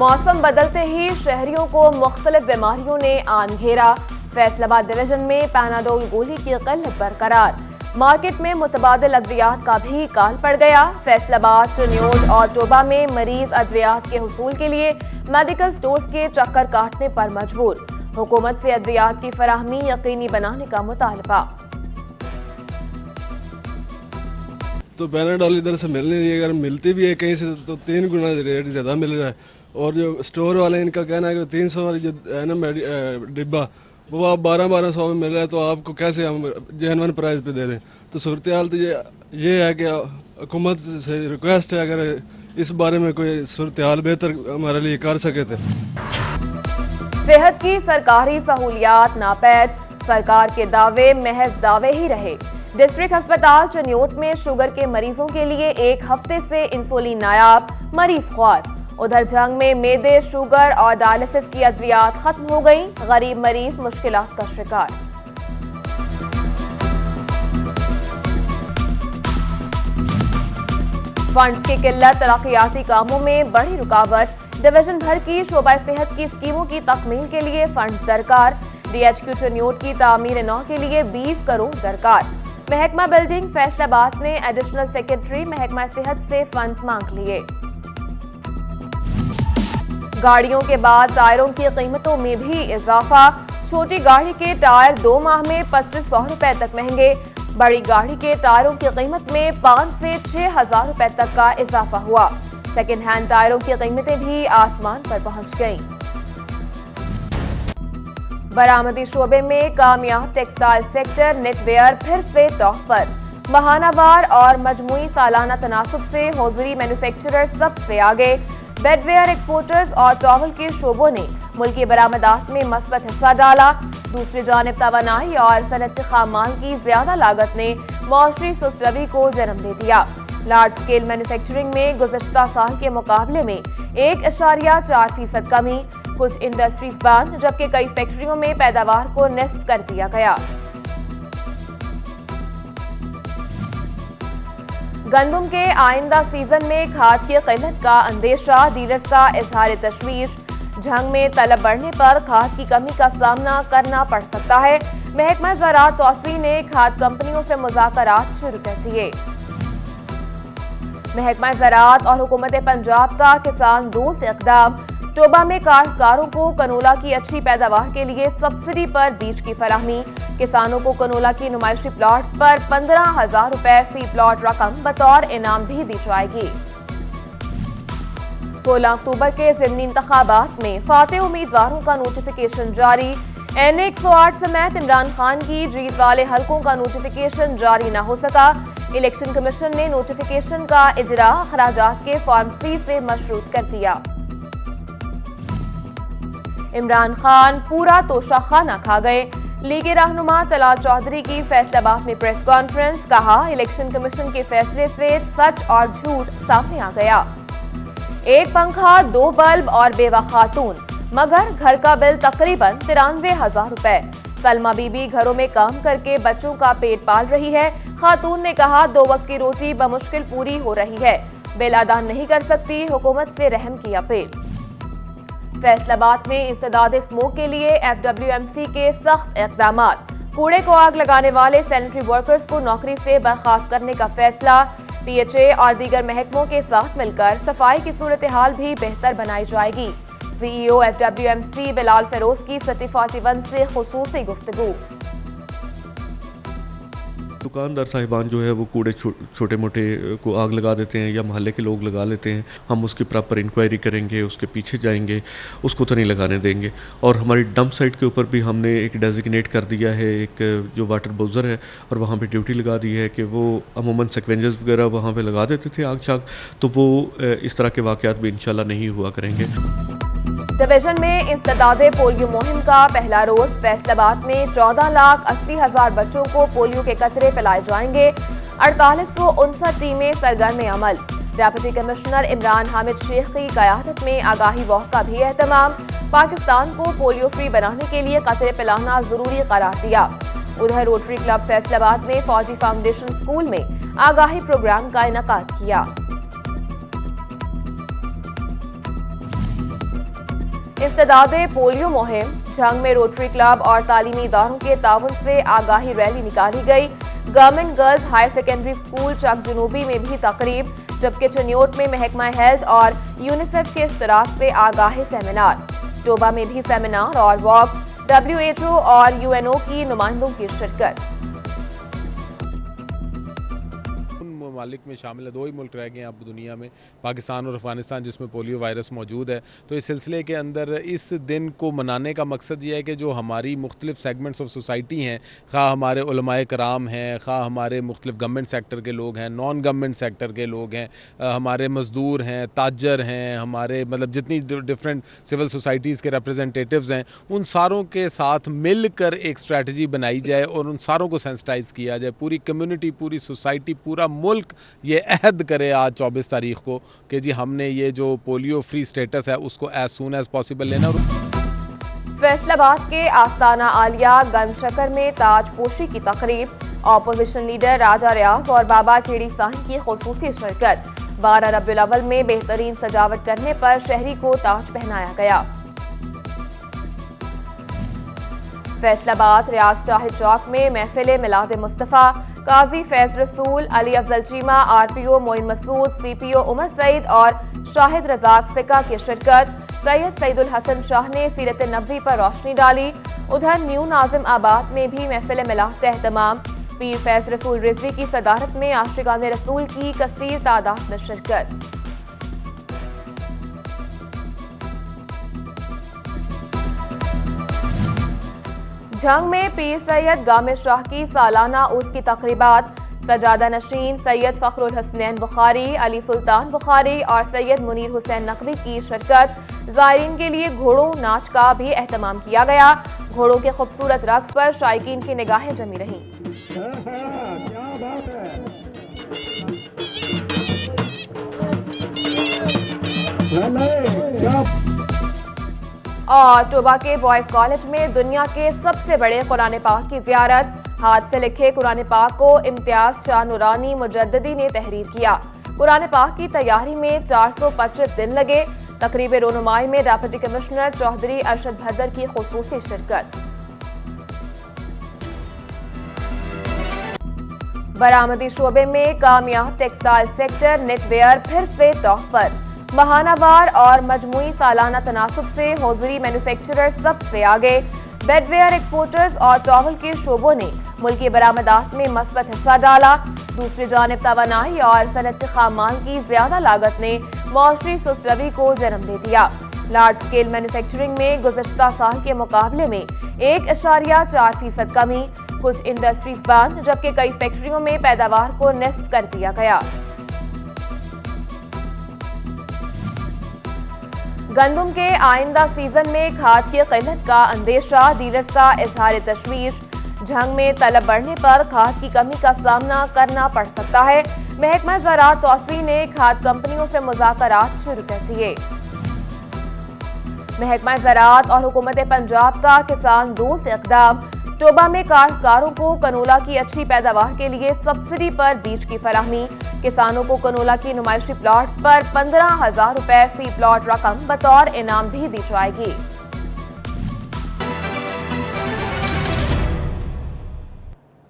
मौसम बदलते ही शहरियों को मुख्तलिफ बीमारियों ने आन घेरा। फैसलाबाद डिवीजन में पैनाडोल गोली की किल्लत बरकरार। मार्केट में मुतबादिल अद्वियात का भी काल पड़ गया। फैसलाबाद, चनियोट और टोबा में मरीज अद्वियात के हुसूल के लिए मेडिकल स्टोर्स के चक्कर काटने पर मजबूर। हुकूमत से अद्वियात की फराहमी यकीनी बनाने का मुतालबा। तो पैनाडोल इधर से मिल नहीं रही है, अगर मिलती भी है कहीं से तो 3 गुना रेट ज़्यादा मिल रहा है। और जो स्टोर वाले इनका कहना है कि 300 वाली जो है ना डिब्बा वो आप 1200 में मिल रहा है, तो आपको कैसे हम जेन्युइन प्राइस पे दे दें। तो सूरत हाल तो ये है कि हुकूमत से रिक्वेस्ट है अगर इस बारे में कोई सूरत हाल बेहतर हमारे लिए कर सके थे। सेहत की सरकारी सहूलियात नापैद, सरकार के दावे महज दावे ही रहे। डिस्ट्रिक्ट अस्पताल चनियोट में शुगर के मरीजों के लिए 1 हफ्ते से इंसुलिन नायाब, मरीज ख्वार। उधर जंग में मेदे, शुगर और डायलिसिस की अद्वियात खत्म हो गई। गरीब मरीज मुश्किलात का शिकार। फंड्स की किल्लत तरक्याती कामों में बड़ी रुकावट। डिवीजन भर की शोबा सेहत की स्कीमों की तकमील के लिए फंड्स दरकार। DHQ चनियोट की तामीर नौ के लिए 20 करोड़ दरकार। महकमा बिल्डिंग फैसलाबाद ने एडिशनल सेक्रेटरी महकमा सेहत से फंड्स मांग लिए। गाड़ियों के बाद टायरों की कीमतों में भी इजाफा। छोटी गाड़ी के टायर 2 माह में 2500 रुपए तक महंगे। बड़ी गाड़ी के टायरों की कीमत में 5 से 6,000 रुपए तक का इजाफा हुआ। सेकेंड हैंड टायरों की कीमतें भी आसमान पर पहुंच गईं। बरामदी शोबे में कामयाब टेक्सटाइल सेक्टर नेटवेयर फिर से टॉप पर। महानावार और मजमूई सालाना तनासुब से हौजरी मैन्युफैक्चरर सबसे आगे। बेडवेयर एक्सपोर्टर्स और टॉवल के शोबों ने मुल्की बरामदात में मस्बत हिस्सा डाला। दूसरी जानिब तवानाई और सनअती खाम माल की ज्यादा लागत ने मौसरी सुस्तगी को जन्म दे दिया। लार्ज स्केल मैन्युफैक्चरिंग में गुज़श्ता साल के मुकाबले में 1.4% कमी। कुछ इंडस्ट्रीज बंद, जबकि कई फैक्ट्रियों में पैदावार को निस्फ कर दिया गया। गंदम के आइंदा सीजन में खाद की किल्लत का अंदेशा। डीलर्स का इजहार तशवीश। जंग में तलब बढ़ने पर खाद की कमी का सामना करना पड़ सकता है। महकमा ज़राअत तौसीफ ने खाद कंपनियों से मुज़ाकरात शुरू कर दिए। महकमा ज़राअत और हुकूमत पंजाब का किसान दोस्त इक़दाम। टोबा में काश्तकारों को कनोला की अच्छी पैदावार के लिए सब्सिडी पर बीज की फराहमी। किसानों को कनोला की नुमाइशी प्लॉट पर 15,000 रुपए फी प्लॉट रकम बतौर इनाम भी दी जाएगी। 16 अक्टूबर के ज़िमनी इंतखाबात में फाते उम्मीदवारों का नोटिफिकेशन जारी। NA 108 समेत इमरान खान की जीत वाले हलकों का नोटिफिकेशन जारी न हो सका। इलेक्शन कमीशन ने नोटिफिकेशन का इजरा खराजात के फॉर्म 3 से मशरूत कर दिया। इमरान खान पूरा तोशा खाना खा गए। लीग रहनुमा तलाल चौधरी की फैसलाबाद में प्रेस कॉन्फ्रेंस। कहा, इलेक्शन कमीशन के फैसले से सच और झूठ सामने आ गया। 1 पंखा, 2 बल्ब और बेवा खातून, मगर घर का बिल तकरीबन 93,000 रुपए। सलमा बीबी घरों में काम करके बच्चों का पेट पाल रही है। खातून ने कहा, 2 वक्त की रोटी बमुश्किल पूरी हो रही है, बिल अदा नहीं कर सकती, हुकूमत से रहम की अपील। फैसलाबाद में इंसदाद स्मोक के लिए FWMC के सख्त इक़दामात। कूड़े को आग लगाने वाले सैनिटरी वर्कर्स को नौकरी से बर्खास्त करने का फैसला। PHA और दीगर महकमों के साथ मिलकर सफाई की सूरत हाल भी बेहतर बनाई जाएगी। CEO FWMC बिलाल फिरोज की सिटी 41 से खुसूसी गुफ्तगू। दुकानदार साहिबान जो है वो कूड़े छोटे मोटे को आग लगा देते हैं या मोहल्ले के लोग लगा लेते हैं। हम उसकी प्रॉपर इंक्वायरी करेंगे, उसके पीछे जाएंगे, उसको तो नहीं लगाने देंगे। और हमारी डंप साइट के ऊपर भी हमने एक डेजिग्नेट कर दिया है, एक जो वाटर बोजर है, और वहाँ पे ड्यूटी लगा दी है कि वो अमूमन स्कवेंजर्स वगैरह वहाँ पे लगा देते थे आग शाग, तो वो इस तरह के वाक़यात भी इंशाल्लाह नहीं हुआ करेंगे। डिवीजन में इंसदादे पोलियो मुहिम का पहला रोज। फैसलाबाद में 14,80,000 बच्चों को पोलियो के कतरे पिलाए जाएंगे। 4859 टीमें सरगर्म अमल। डेप्यूटी कमिश्नर इमरान हामिद शेख की क़यादत में आगाही वॉक का भी एहतमाम। पाकिस्तान को पोलियो फ्री बनाने के लिए कतरे पिलाना जरूरी करार दिया। उधर रोटरी क्लब फैसलाबाद ने फौजी फाउंडेशन स्कूल में आगाही प्रोग्राम का इनेकाद किया। इस्तेदाद पोलियो मुहिम, झंग में रोटरी क्लब और तालीमी इदारों के ताउन से आगाही रैली निकाली गई। Government girls higher secondary school Chak Janubi में भी तकरीब, जबकि चनियोट में महकमा हेल्थ और यूनिसेफ के इश्तराक से आगाही सेमिनार। टोबा में भी सेमिनार और वॉक, WHO और UNO की नुमाइंदों की शिरकत। ममालिक में शामिल है, 2 ही मुल्क रह गए हैं अब दुनिया में, पाकिस्तान और अफगानिस्तान, जिसमें पोलियो वायरस मौजूद है। तो इस सिलसिले के अंदर इस दिन को मनाने का मकसद ये है कि जो हमारी मुख्तलिफ सेगमेंट्स ऑफ सोसाइटी हैं, खा हमारे उलमाए कराम हैं, खा हमारे मुख्तलिफ गवर्नमेंट सेक्टर के लोग हैं, नॉन गवर्नमेंट सेक्टर के लोग हैं, हमारे मजदूर हैं, ताजर हैं, हमारे मतलब जितनी डिफरेंट सिविल सोसाइटीज़ के रिप्रेजेंटेटिव्स हैं, उन सारों के साथ मिलकर एक स्ट्रैटेजी बनाई जाए और उन सारों को सेंसिटाइज किया जाए। पूरी कम्युनिटी, पूरी सोसाइटी, पूरा मुल्क ये अहद करे आज 24 तारीख को कि जी हमने ये जो पोलियो फ्री स्टेटस है उसको एज सून एज पॉसिबल लेना। फैसलाबाद के आस्ताना आलिया गंज शकर में ताजपोशी की तकरीब, ऑपोजिशन लीडर राजा रियाज और बाबा खेड़ी साहिब की खुसूसी शिरकत। 12 रबीउल अव्वल में बेहतरीन सजावट करने पर शहरी को ताज पहनाया गया। फैसलाबाद रियाज शाहिद चौक में महफिल मिलाद मुस्तफा, काजी फैज रसूल, अली अफजल चीमा, RPO मोइन मसूद, CPO उमर सईद और शाहिद रजाक सिका की शिरकत। सैयद सईदुल हसन शाह ने सीरत नबवी पर रोशनी डाली। उधर न्यू नाजिम आबाद में भी महफिल मिलाद से एहतमाम। पीर फैज रसूल रिजवी की सदारत में आशिकान रसूल की कसीर तादाद में शिरकत। झंग में पीर सैयद गामिर शाह की सालाना उर्स की तकरीबात। सजादा नशीन सैयद फखरुल हसनैन बुखारी, अली सुल्तान बुखारी और सैयद मुनीर हुसैन नकवी की शिरकत। ज़ायरीन के लिए घोड़ों नाच का भी एहतमाम किया गया। घोड़ों के खूबसूरत रक्स पर शायकीन की निगाहें जमी रहीं। और टोबा के बॉयज कॉलेज में दुनिया के सबसे बड़े कुरान पाक की ज़ियारत। हाथ से लिखे कुरान पाक को इम्तियाज शाह नूरानी मुजद्दिदी ने तहरीर किया। कुरान पाक की तैयारी में 425 दिन लगे। तकरीब रोनुमाई में डेप्यूटी कमिश्नर चौधरी अरशद भद्दर की खुसूसी शिरकत। बरामदी शोबे में कामयाब टेक्सटाइल सेक्टर नेटवेयर फिर से टॉप पर। महानावार और मजमूई सालाना तनासुब से हौजरी मैन्युफैक्चरर सबसे आगे। बेडवेयर एक्सपोर्टर्स और टॉवल के शोबों ने मुल्की बरामदात में मस्बत हिस्सा डाला। दूसरी जानिब तवानाई और सनअती खाम माल की ज्यादा लागत ने मौसरी सुस्तगी को जन्म दे दिया। लार्ज स्केल मैन्युफैक्चरिंग में गुज़श्ता साल के मुकाबले में 1.4% कमी। कुछ इंडस्ट्रीज बंद, जबकि कई फैक्ट्रियों में पैदावार को निस्फ कर दिया गया। गंदम के आइंदा सीजन में खाद की किल्लत का अंदेशा, डीलर्स का इजहार तशवीश। झंग में तलब बढ़ने पर खाद की कमी का सामना करना पड़ सकता है। महकमा ज़राअत तौसीफ ने खाद कंपनियों से मुज़ाकरात शुरू कर दिए। महकमा ज़राअत और हुकूमत पंजाब का किसान दोस्त इक़दाम। टोबा में काश्तकारों को कनोला की अच्छी पैदावार के लिए सब्सिडी पर बीज की फराहमी। किसानों को कनोला की नुमाइशी प्लॉट पर 15,000 रुपए फी प्लॉट रकम बतौर इनाम भी दी जाएगी।